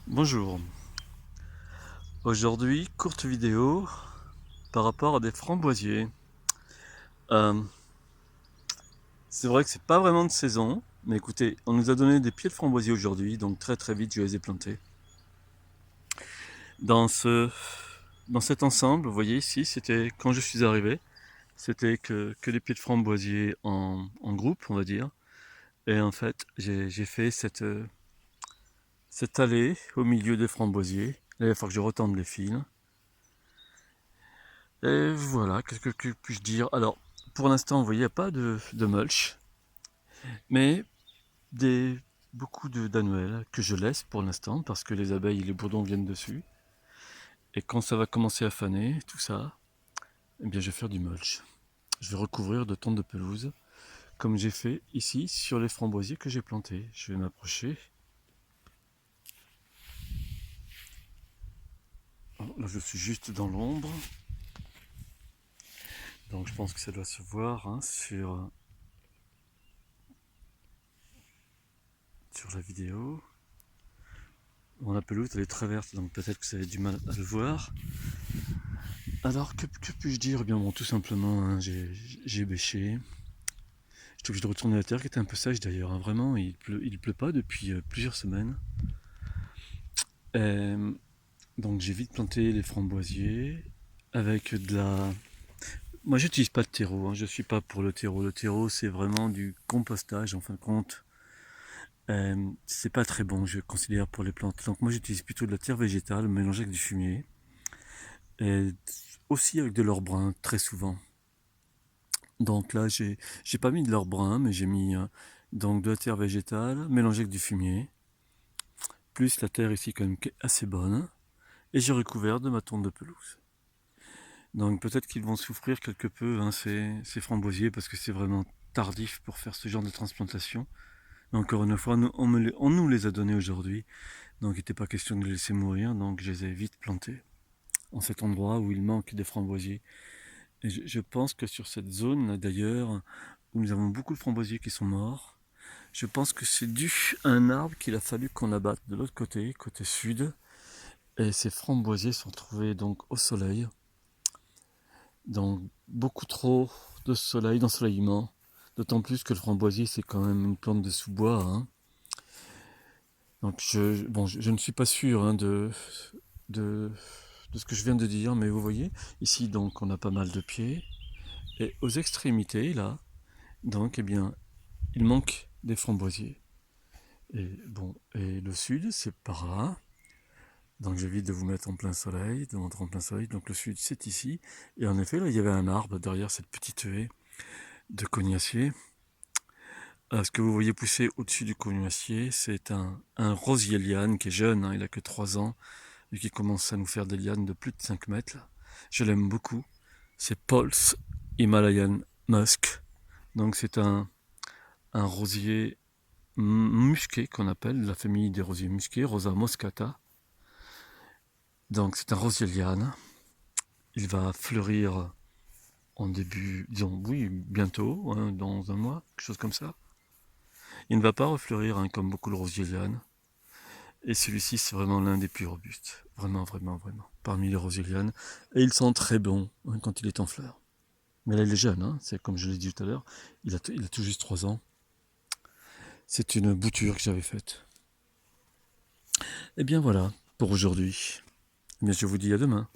Bonjour, aujourd'hui courte vidéo par rapport à des framboisiers. Euh, c'est vrai que c'est pas vraiment de saison, mais écoutez, on nous a donné des pieds de framboisiers aujourd'hui, donc très vite je les ai plantés. Dans cet ensemble, vous voyez ici, c'était quand je suis arrivé, c'était que des pieds de framboisiers en groupe, on va dire. Et en fait, j'ai fait cette allée au milieu des framboisiers. Là, il va falloir que je retende les fils. Et voilà, qu'est-ce que puis-je dire? Alors, pour l'instant, vous voyez, il n'y a pas de mulch, mais des, beaucoup d'annuelles que je laisse pour l'instant, parce que les abeilles et les bourdons viennent dessus. Et quand ça va commencer à faner, tout ça, eh bien, je vais faire du mulch. Je vais recouvrir de tonte de pelouse, comme j'ai fait ici sur les framboisiers que j'ai plantés. Je vais m'approcher. Oh, là, je suis juste dans l'ombre, donc je pense que ça doit se voir hein, sur la vidéo. Bon, la pelouse elle est très verte, donc peut-être que vous avez du mal à le voir. Alors, que puis-je dire? Eh bien, bon, tout simplement, hein, j'ai bêché. J'étais obligé de retourner la terre, qui était un peu sèche d'ailleurs. Hein, vraiment, il pleut pas depuis plusieurs semaines. Euh, donc, j'ai vite planté les framboisiers avec de la. Moi, j'utilise pas de terreau. Hein, je suis pas pour le terreau. Le terreau, c'est vraiment du compostage en fin de compte. C'est pas très bon, je considère, pour les plantes. Donc, moi, j'utilise plutôt de la terre végétale mélangée avec du fumier. Et aussi avec de l'or brun, très souvent. Donc là, j'ai pas mis de l'or brun, mais j'ai mis donc de la terre végétale mélangée avec du fumier, plus la terre ici quand même qui est assez bonne, et j'ai recouvert de ma tonte de pelouse. Donc peut-être qu'ils vont souffrir quelque peu hein, ces framboisiers parce que c'est vraiment tardif pour faire ce genre de transplantation. Mais encore une fois, on nous les a donnés aujourd'hui, donc il n'était pas question de les laisser mourir, donc je les ai vite plantés en cet endroit où il manque des framboisiers. Et je pense que sur cette zone d'ailleurs, où nous avons beaucoup de framboisiers qui sont morts, je pense que c'est dû à un arbre qu'il a fallu qu'on abatte de l'autre côté, côté sud. Et ces framboisiers sont trouvés donc au soleil. Donc beaucoup trop de soleil, d'ensoleillement. D'autant plus que le framboisier c'est quand même une plante de sous-bois. Hein. Donc je ne suis pas sûr hein, de, de ce que je viens de dire, mais vous voyez, ici donc on a pas mal de pieds. Et aux extrémités là, donc eh bien, il manque des framboisiers. Et bon, et le sud c'est par là. Donc j'évite de vous mettre en plein soleil, de montrer en plein soleil. Donc le sud, c'est ici. Et en effet, là, il y avait un arbre derrière cette petite haie de cognacier. Ce que vous voyez pousser au-dessus du cognacier, c'est un rosier liane qui est jeune, hein, il a que 3 ans, et qui commence à nous faire des lianes de plus de 5 mètres. Là. Je l'aime beaucoup. C'est Pulse Himalayan Musk. Donc c'est un rosier musqué qu'on appelle, la famille des rosiers musqués, Rosa moscata. Donc c'est un rosier liane. Il va fleurir en début, disons, oui, bientôt, hein, dans un mois, quelque chose comme ça. Il ne va pas refleurir hein, comme beaucoup le rosier liane. Et celui-ci, c'est vraiment l'un des plus robustes. Vraiment. Parmi les rosiers lianes. Et il sent très bon hein, quand il est en fleur. Mais là, il est jeune, hein, c'est comme je l'ai dit tout à l'heure. Il a tout juste 3 ans. C'est une bouture que j'avais faite. Et bien voilà, pour aujourd'hui. Eh bien, je vous dis à demain.